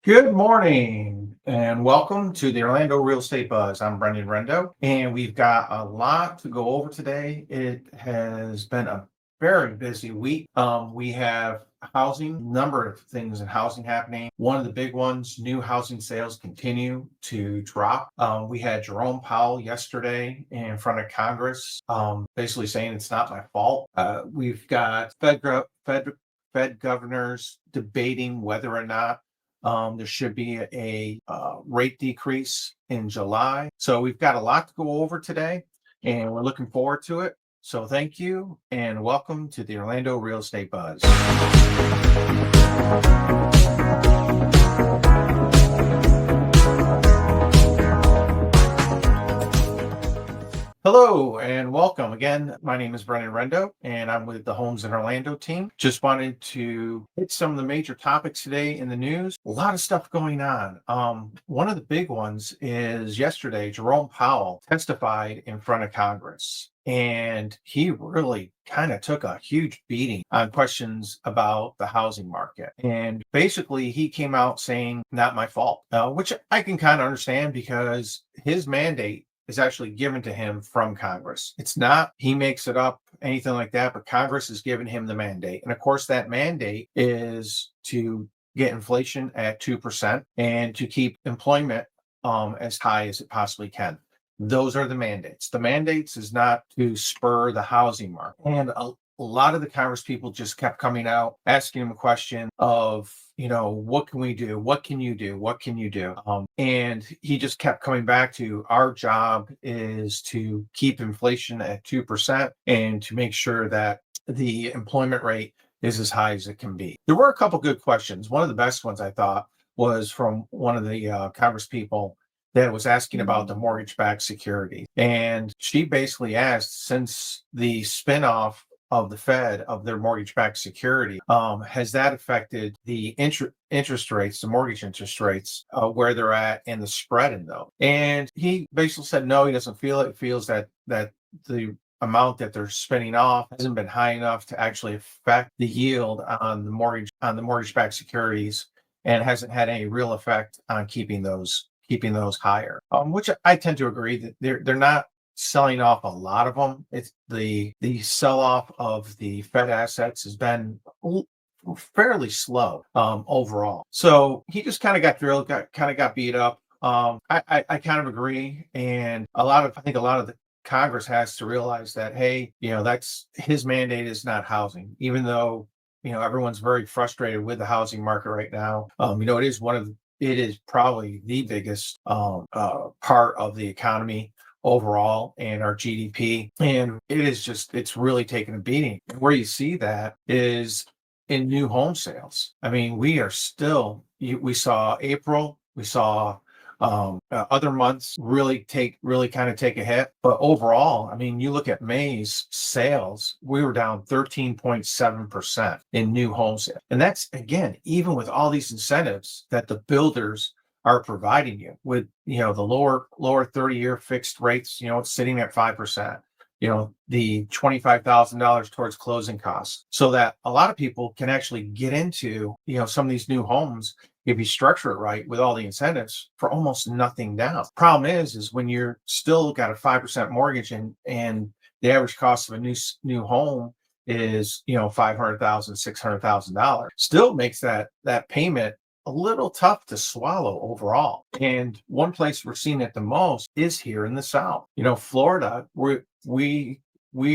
Good morning and welcome to the Orlando Real Estate Buzz. I'm Brendan Rendo, and we've got a lot to go over today. It has been a very busy week. We have housing, number of things in housing happening. One of the big ones, new housing sales continue to drop. We had Jerome Powell yesterday in front of Congress, basically saying it's not my fault. We've got Fed governors debating whether or not there should be a rate decrease in July. So we've got a lot to go over today, and we're looking forward to it. So thank you, and welcome to the Orlando Real Estate Buzz. Hello and welcome again. My name is Brendan Rendo and I'm with the Homes in Orlando team. Just wanted to hit some of the major topics today in the news. A lot of stuff going on. One of the big ones is yesterday, Jerome Powell testified in front of Congress. And he really kind of took a huge beating on questions about the housing market. And basically, he came out saying, not my fault, which I can kind of understand because his mandate is actually given to him from Congress. It's not, he makes it up, anything like that, but Congress has given him the mandate. And of course, that mandate is to get inflation at 2% and to keep employment as high as it possibly can. Those are the mandates. The mandates is not to spur the housing market. And a lot of the Congress people just kept coming out, asking him a question of, what can we do? What can you do? What can you do? And he just kept coming back to our job is to keep inflation at 2% and to make sure that the employment rate is as high as it can be. There were a couple good questions. One of the best ones I thought was from one of the Congress people that was asking about the mortgage-backed security. And she basically asked, since the spinoff of the Fed of their mortgage-backed security, has that affected the interest rates, the mortgage interest rates, where they're at and the spread in those? And he basically said, no, he doesn't feel it. He feels that the amount that they're spinning off hasn't been high enough to actually affect the yield on the mortgage-backed securities and hasn't had any real effect on keeping those higher, which I tend to agree that they're not selling off a lot of them. It's the sell-off of the Fed assets has been fairly slow overall. So he just kind of got drilled, got beat up. I kind of agree, and I think a lot of the Congress has to realize that, hey, that's his mandate is not housing, even though everyone's very frustrated with the housing market right now. It is probably the biggest part of the economy overall and our GDP. And it's really taken a beating. And where you see that is in new home sales. I mean, we saw April, we saw other months really kind of take a hit. But overall, I mean, you look at May's sales, we were down 13.7% in new home sales. And that's, again, even with all these incentives that the builders are providing you with, the lower 30-year fixed rates, it's sitting at 5%, the $25,000 towards closing costs, so that a lot of people can actually get into, some of these new homes if you structure it right with all the incentives for almost nothing down. Problem is when you're still got a 5% mortgage and the average cost of a new home is, $500,000, $600,000, still makes that payment a little tough to swallow overall. And one place we're seeing it the most is here in the South. Florida, we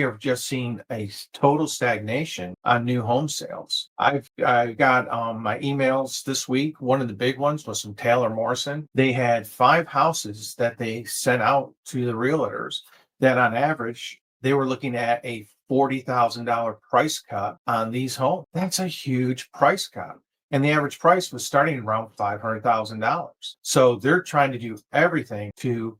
have just seen a total stagnation on new home sales. I got my emails this week. One of the big ones was from Taylor Morrison. They had 5 houses that they sent out to the realtors that on average, they were looking at a $40,000 price cut on these homes. That's a huge price cut. And the average price was starting around $500,000. So they're trying to do everything to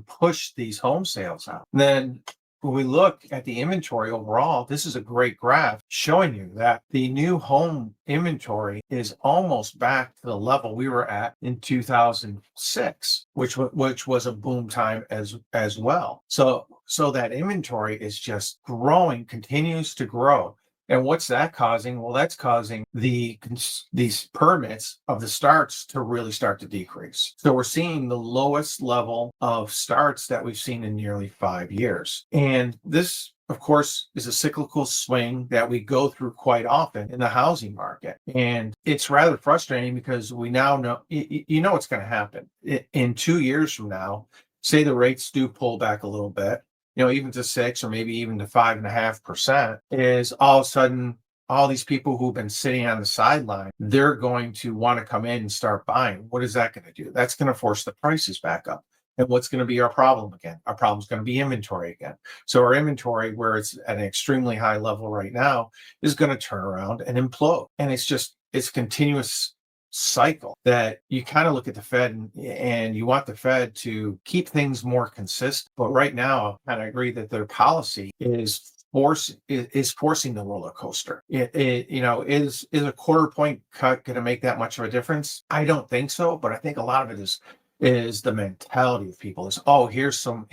push these home sales out. And then when we look at the inventory overall, this is a great graph showing you that the new home inventory is almost back to the level we were at in 2006, which was a boom time as well. So that inventory is just growing, continues to grow. And what's that causing? Well, that's causing these permits of the starts to really start to decrease. So we're seeing the lowest level of starts that we've seen in nearly 5 years. And this, of course, is a cyclical swing that we go through quite often in the housing market. And it's rather frustrating because we now know, you know what's going to happen. In 2 years from now, say the rates do pull back a little bit, even to 6 or maybe even to 5.5%, is all of a sudden all these people who've been sitting on the sideline, they're going to want to come in and start buying. What is that going to do? That's going to force the prices back up. And what's going to be our problem again? Our problem is going to be inventory again. So our inventory, where it's at an extremely high level right now, is going to turn around and implode. And it's continuous cycle that you kind of look at the Fed and you want the Fed to keep things more consistent. But right now, I kind of agree that their policy is forcing the roller coaster. Is a quarter point cut going to make that much of a difference? I don't think so, but I think a lot of it is the mentality of people is, oh, here's some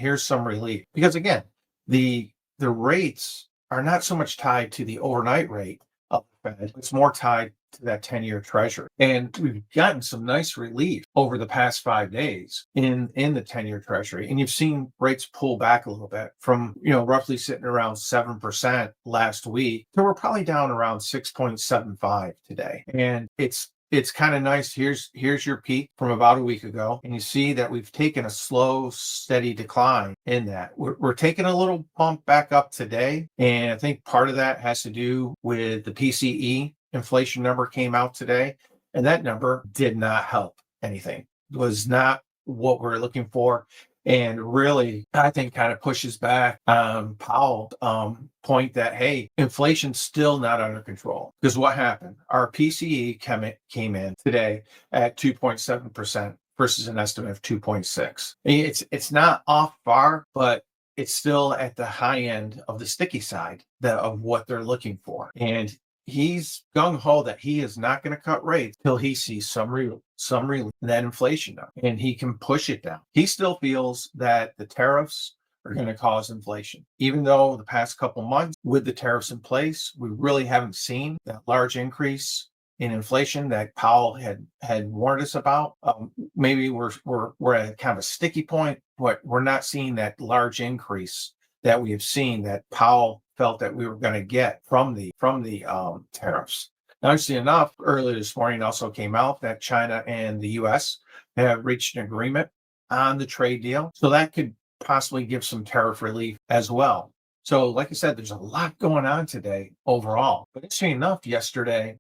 relief. Because again, the rates are not so much tied to the overnight rate of the Fed, it's more tied to that 10-year treasury. And we've gotten some nice relief over the past 5 days in the 10-year treasury. And you've seen rates pull back a little bit from, roughly sitting around 7% last week to we're probably down around 6.75 today. And it's kind of nice. Here's your peak from about a week ago. And you see that we've taken a slow, steady decline in that. We're taking a little bump back up today. And I think part of that has to do with the PCE inflation number came out today. And that number did not help anything. It was not what we're looking for. And really, I think kind of pushes back Powell's point that, hey, inflation's still not under control. Because what happened? Our PCE came in today at 2.7% versus an estimate of 2.6. It's not off far, but it's still at the high end of the sticky side of what they're looking for. And he's gung-ho that he is not going to cut rates till he sees some relief in that inflation number, and he can push it down. He still feels that the tariffs are going to cause inflation, even though the past couple months with the tariffs in place, we really haven't seen that large increase in inflation that Powell had warned us about. Maybe we're at kind of a sticky point, but we're not seeing that large increase that we have seen that Powell felt that we were going to get from the tariffs. Now, interestingly enough, earlier this morning also came out that China and the U.S. have reached an agreement on the trade deal. So that could possibly give some tariff relief as well. So like I said, there's a lot going on today overall. But interestingly enough, yesterday,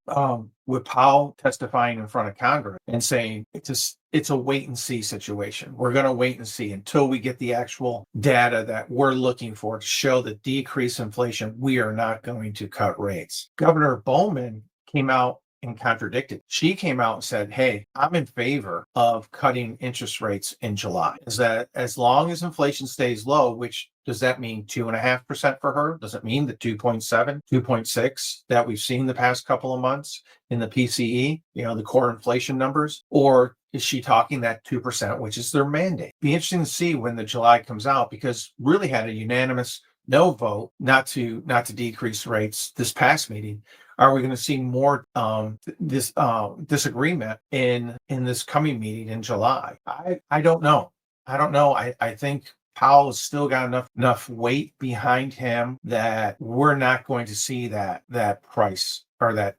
with Powell testifying in front of Congress and saying it's a wait and see situation. We're going to wait and see until we get the actual data that we're looking for to show the decrease in inflation. We are not going to cut rates. Governor Bowman came out and contradicted. She came out and said, hey, I'm in favor of cutting interest rates in July. Is that as long as inflation stays low, which does that mean 2.5% for her? Does it mean the 2.7, 2.6 that we've seen the past couple of months in the PCE, the core inflation numbers? Or is she talking that 2%, which is their mandate? Be interesting to see when the July comes out, because really had a unanimous no vote not to decrease rates this past meeting. Are we going to see more disagreement in this coming meeting in July? I don't know. I think Powell has still got enough weight behind him that we're not going to see that price or that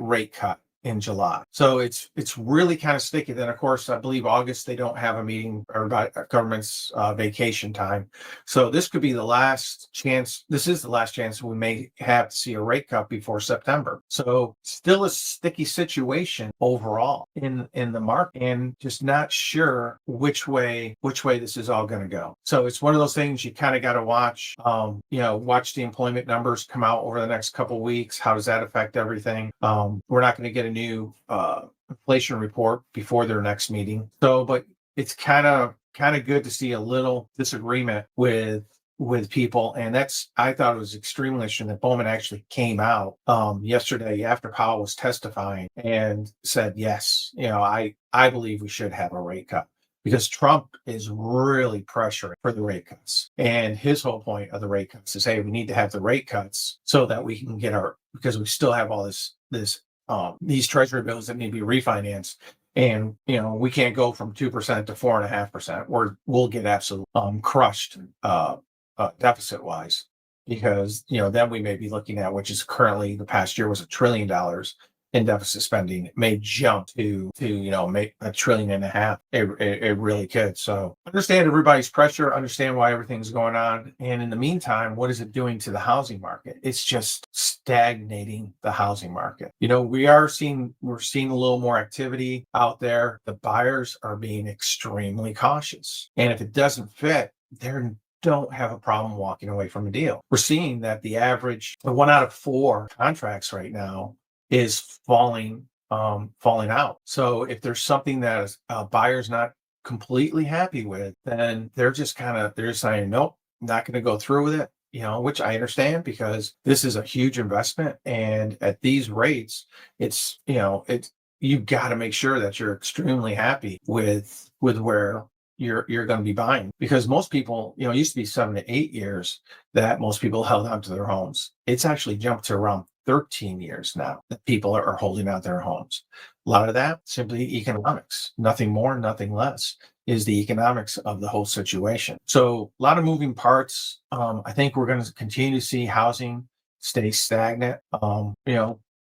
rate cut in July. So it's really kind of sticky. Then of course, I believe August they don't have a meeting or government's vacation time. So this could be the last chance. This is the last chance we may have to see a rate cut before September. So still a sticky situation overall in the market, and just not sure which way this is all going to go. So it's one of those things you kind of got to watch. Watch the employment numbers come out over the next couple of weeks. How does that affect everything? We're not going to get a new inflation report before their next meeting. So, but it's kind of good to see a little disagreement with people. And I thought it was extremely interesting that Bowman actually came out yesterday after Powell was testifying and said, yes, I believe we should have a rate cut. because Trump is really pressuring for the rate cuts. And his whole point of the rate cuts is, hey, we need to have the rate cuts so that we can get because we still have all these treasury bills that need to be refinanced. And, we can't go from 2% to 4.5%, or we'll get absolutely crushed deficit wise, because, then we may be looking at, which is currently, the past year was $1 trillion in deficit spending. It may jump to make $1.5 trillion. It really could. So understand everybody's pressure, understand why everything's going on. And in the meantime, what is it doing to the housing market? It's just stagnating the housing market. We're seeing a little more activity out there. The buyers are being extremely cautious. And if it doesn't fit, they're don't have a problem walking away from a deal. We're seeing that the 1 out of 4 contracts right now is falling out. So if there's something that a buyer's not completely happy with, then they're saying, nope, not going to go through with it. Which I understand, because this is a huge investment, and at these rates, you've got to make sure that you're extremely happy with where you're going to be buying, because most people, it used to be 7 to 8 years that most people held on to their homes. It's actually jumped to around 13 years now that people are holding out their homes. A lot of that simply economics, nothing more, nothing less, is the economics of the whole situation. So a lot of moving parts. I think we're going to continue to see housing stay stagnant,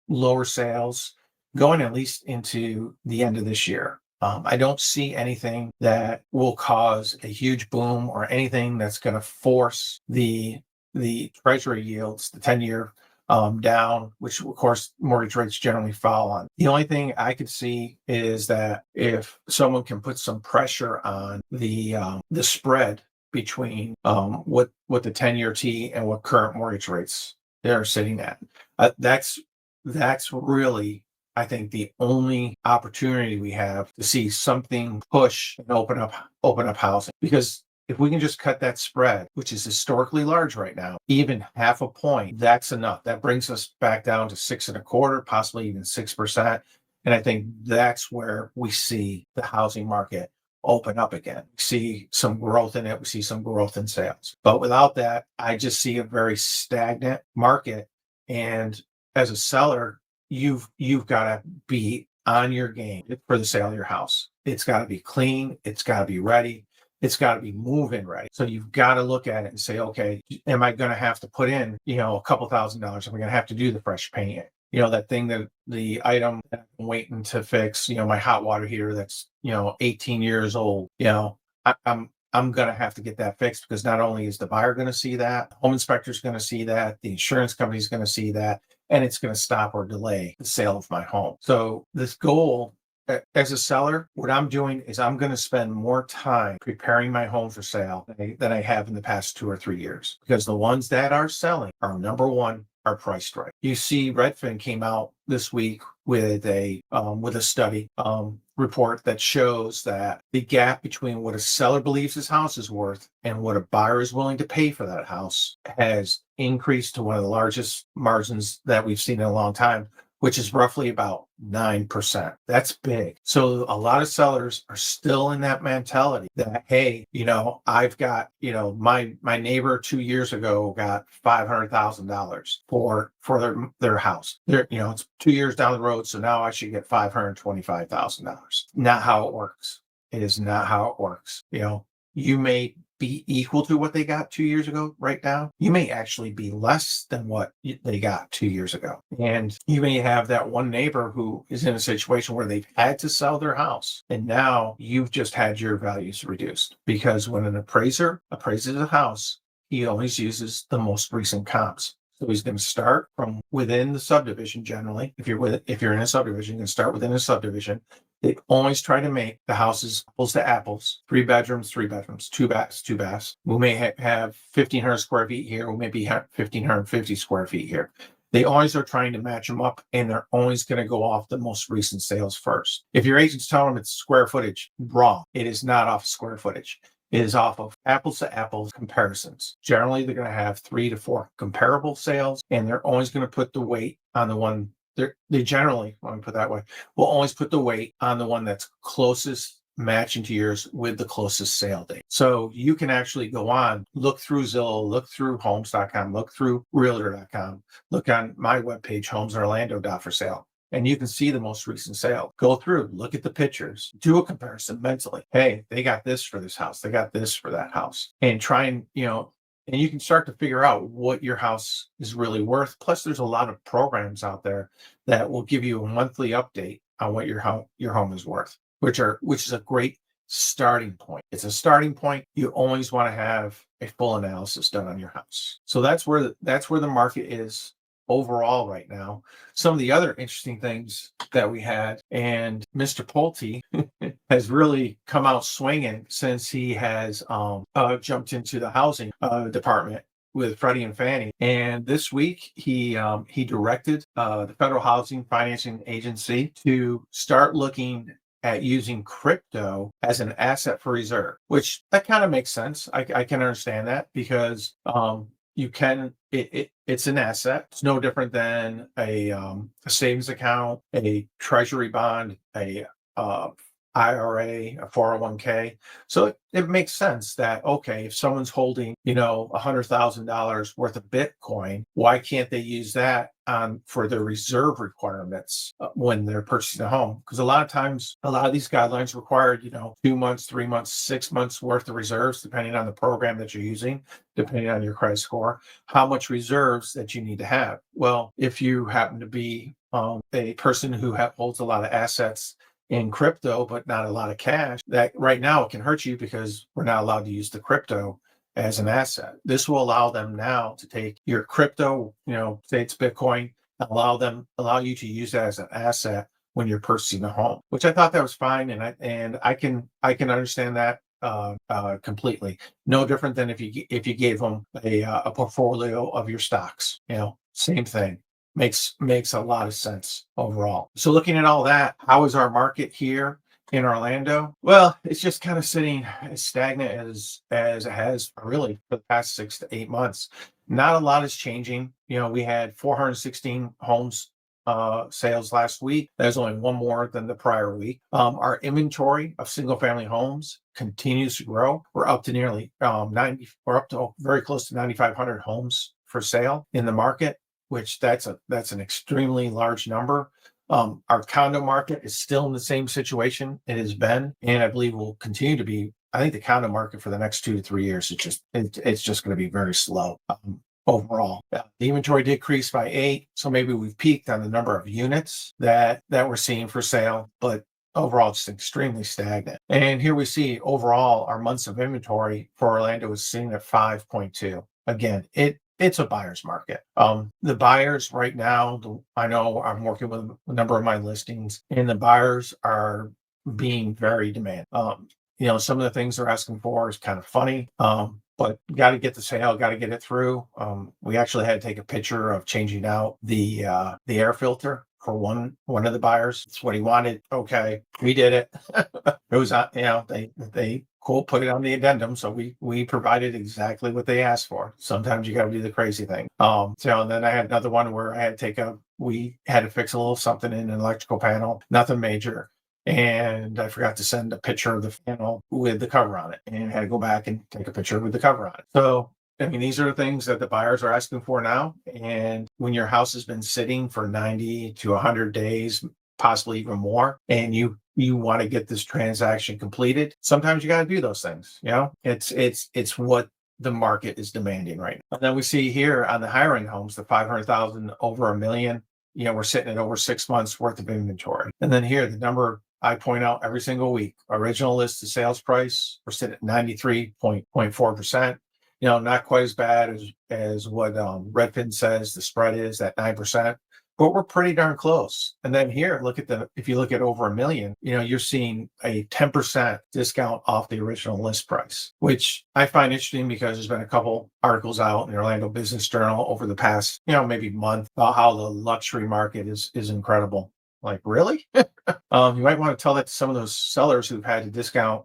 lower sales going at least into the end of this year. I don't see anything that will cause a huge boom, or anything that's going to force the treasury yields, the 10-year down, which of course mortgage rates generally fall on. The only thing I could see is that if someone can put some pressure on the spread between what the 10-year T and what current mortgage rates they're sitting at. That's really, I think, the only opportunity we have to see something push and open up housing. Because if we can just cut that spread, which is historically large right now, even half a point, that's enough. That brings us back down to 6.25%, possibly even 6%. And I think that's where we see the housing market open up again. We see some growth in it. We see some growth in sales. But without that, I just see a very stagnant market. And as a seller, you've got to be on your game for the sale of your house. It's got to be clean. It's got to be ready. It's got to be move-in ready. So you've got to look at it and say, okay, am I going to have to put in, a couple $1,000s? Am I going to have to do the fresh paint? That thing, that the item that I'm waiting to fix, my hot water heater that's, 18 years old, I'm going to have to get that fixed, because not only is the buyer going to see that, the home inspector is going to see that, the insurance company is going to see that, and it's going to stop or delay the sale of my home. So this goal, as a seller, what I'm doing is I'm going to spend more time preparing my home for sale than I have in the past 2 or 3 years, because the ones that are selling are, number one, are priced right. You see, Redfin came out this week with a study report that shows that the gap between what a seller believes his house is worth and what a buyer is willing to pay for that house has increased to one of the largest margins that we've seen in a long time, which is roughly about 9%. That's big. So a lot of sellers are still in that mentality that, hey, I've got, my neighbor 2 years ago got $500,000 for their house. It's 2 years down the road, so now I should get $525,000. Not how it works. It is not how it works. You may be equal to what they got 2 years ago right now. You may actually be less than what they got 2 years ago. And you may have that one neighbor who is in a situation where they've had to sell their house, and now you've just had your values reduced. Because when an appraiser appraises a house, he always uses the most recent comps. So he's going to start from within the subdivision. Generally, if you're in a subdivision, you're going to start within a subdivision. They always try to make the houses apples to apples, 3 bedrooms, 2 baths. We may have 1,500 square feet here. We may be 1,550 square feet here. They always are trying to match them up, and they're always going to go off the most recent sales first. If your agent's telling them it's square footage, wrong. It is not off square footage. It is off of apples to apples comparisons. Generally, they're going to have 3 to 4 comparable sales, and they're always going to put the weight on the one. They generally, let me put it that way, will always put the weight on the one that's closest matching to yours with the closest sale date. So you can actually go on, look through Zillow, look through homes.com, look through realtor.com, look on my webpage, homesorlando.for-sale. And you can see the most recent sale. Go through, look at the pictures, do a comparison mentally. Hey, they got this for this house, they got this for that house, and try and, and you can start to figure out what your house is really worth. Plus, there's a lot of programs out there that will give you a monthly update on what your home is worth, which is a great starting point. It's a starting point. You always want to have a full analysis done on your house. So that's where the market is overall right now. Some of the other interesting things that we had, and Mr. Pulte has really come out swinging since he has jumped into the housing department with Freddie and Fannie. And this week he directed the Federal Housing Financing Agency to start looking at using crypto as an asset for reserve, which that kind of makes sense. I can understand that because you can it's an asset. It's no different than a savings account, a treasury bond, a IRA, a 401k. So it makes sense that, okay, if someone's holding, $100,000 worth of Bitcoin, why can't they use that for their reserve requirements when they're purchasing a home? Because a lot of times, a lot of these guidelines require, 2 months, 3 months, 6 months worth of reserves, depending on the program that you're using, depending on your credit score, how much reserves that you need to have. Well, if you happen to be a person who holds a lot of assets in crypto, but not a lot of cash, that right now it can hurt you because we're not allowed to use the crypto as an asset. This will allow them now to take your crypto, say it's Bitcoin, allow you to use that as an asset when you're purchasing a home, which I thought that was fine. And I can understand that completely. No different than if you gave them a portfolio of your stocks, same thing. Makes a lot of sense overall. So looking at all that, how is our market here in Orlando? Well, it's just kind of sitting as stagnant as it has really for the past 6 to 8 months. Not a lot is changing. We had 416 homes sales last week. There's only one more than the prior week. Our inventory of single family homes continues to grow. We're up to nearly 90. We're up to very close to 9,500 homes for sale in the market, which that's an extremely large number. Our condo market is still in the same situation it has been, and I believe will continue to be. I think the condo market for the next 2 to 3 years, it's just going to be very slow overall. The inventory decreased by 8, so maybe we've peaked on the number of units that we're seeing for sale, but overall it's extremely stagnant. And here we see overall our months of inventory for Orlando is sitting at 5.2. Again, it's a buyer's market. The buyers right now, I know I'm working with a number of my listings, and the buyers are being very demanding. Some of the things they're asking for is kind of funny, but got to get the sale, got to get it through. We actually had to take a picture of changing out the air filter for one of the buyers. It's what he wanted. Okay, we did it. It was, they cool, put it on the addendum. So we provided exactly what they asked for. Sometimes you got to do the crazy thing. And then I had another one where we had to fix a little something in an electrical panel, nothing major. And I forgot to send a picture of the panel with the cover on it, and I had to go back and take a picture with the cover on it. So, these are the things that the buyers are asking for now. And when your house has been sitting for 90 to 100 days, possibly even more, and you want to get this transaction completed, sometimes you got to do those things. It's what the market is demanding right now. And then we see here on the higher end homes, the 500,000 over $1 million, we're sitting at over 6 months worth of inventory. And then here, the number I point out every single week, original list to sales price, we're sitting at 93.4%. Not quite as bad as what Redfin says the spread is at 9%, but we're pretty darn close. And then here, if you look at over $1 million, you're seeing a 10% discount off the original list price, which I find interesting because there's been a couple articles out in the Orlando Business Journal over the past, maybe month about how the luxury market is incredible. Like, really? You might want to tell that to some of those sellers who've had to discount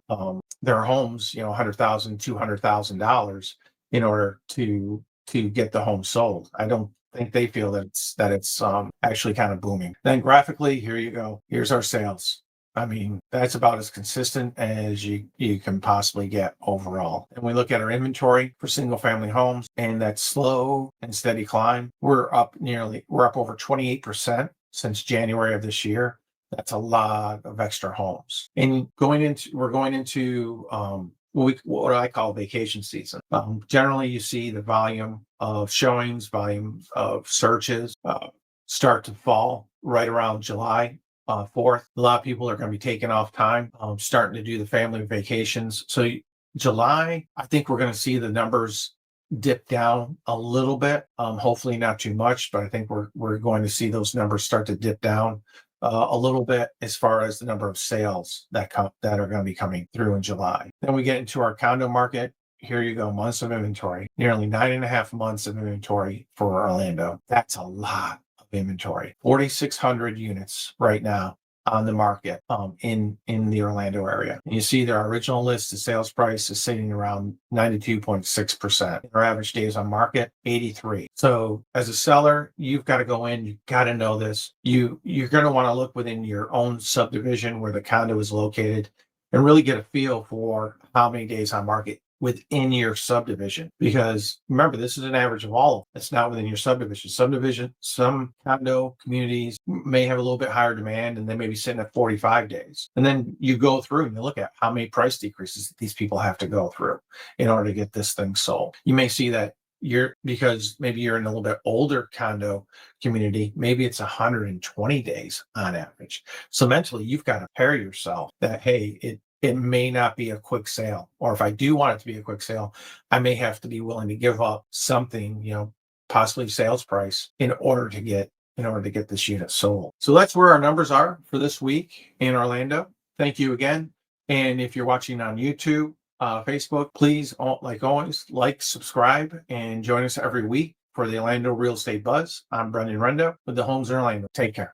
their homes, $100,000, $200,000 in order to get the home sold. I don't think they feel that it's actually kind of booming. Then graphically, here you go. Here's our sales. I mean, that's about as consistent as you can possibly get overall. And we look at our inventory for single family homes, and that slow and steady climb. We're up over 28% since January of this year. That's a lot of extra homes. And we're going into what I call vacation season. Generally, you see the volume of showings, volume of searches start to fall right around July 4th. A lot of people are going to be taking off time, starting to do the family vacations. So July, I think we're going to see the numbers dip down a little bit. Hopefully not too much, but I think we're going to see those numbers start to dip down a little bit as far as the number of sales that are going to be coming through in July. Then we get into our condo market. Here you go, months of inventory, nearly 9.5 months of inventory for Orlando. That's a lot of inventory. 4,600 units right now on the market in the Orlando area. And you see their original list, the sales price is sitting around 92.6%. Our average days on market, 83. So as a seller, you've got to go in, you've got to know this. You're going to want to look within your own subdivision where the condo is located and really get a feel for how many days on market within your subdivision, because remember, this is an average of all. It's not within your subdivision. Some condo communities may have a little bit higher demand and they may be sitting at 45 days. And then you go through and you look at how many price decreases these people have to go through in order to get this thing sold. You may see that because maybe you're in a little bit older condo community, maybe it's 120 days on average. So mentally, you've got to prepare yourself that, hey, it may not be a quick sale, or if I do want it to be a quick sale, I may have to be willing to give up something, possibly sales price in order to get this unit sold. So that's where our numbers are for this week in Orlando. Thank you again. And if you're watching on YouTube, Facebook, please, like always, subscribe, and join us every week for the Orlando Real Estate Buzz. I'm Brendan Rendo with the Homes in Orlando. Take care.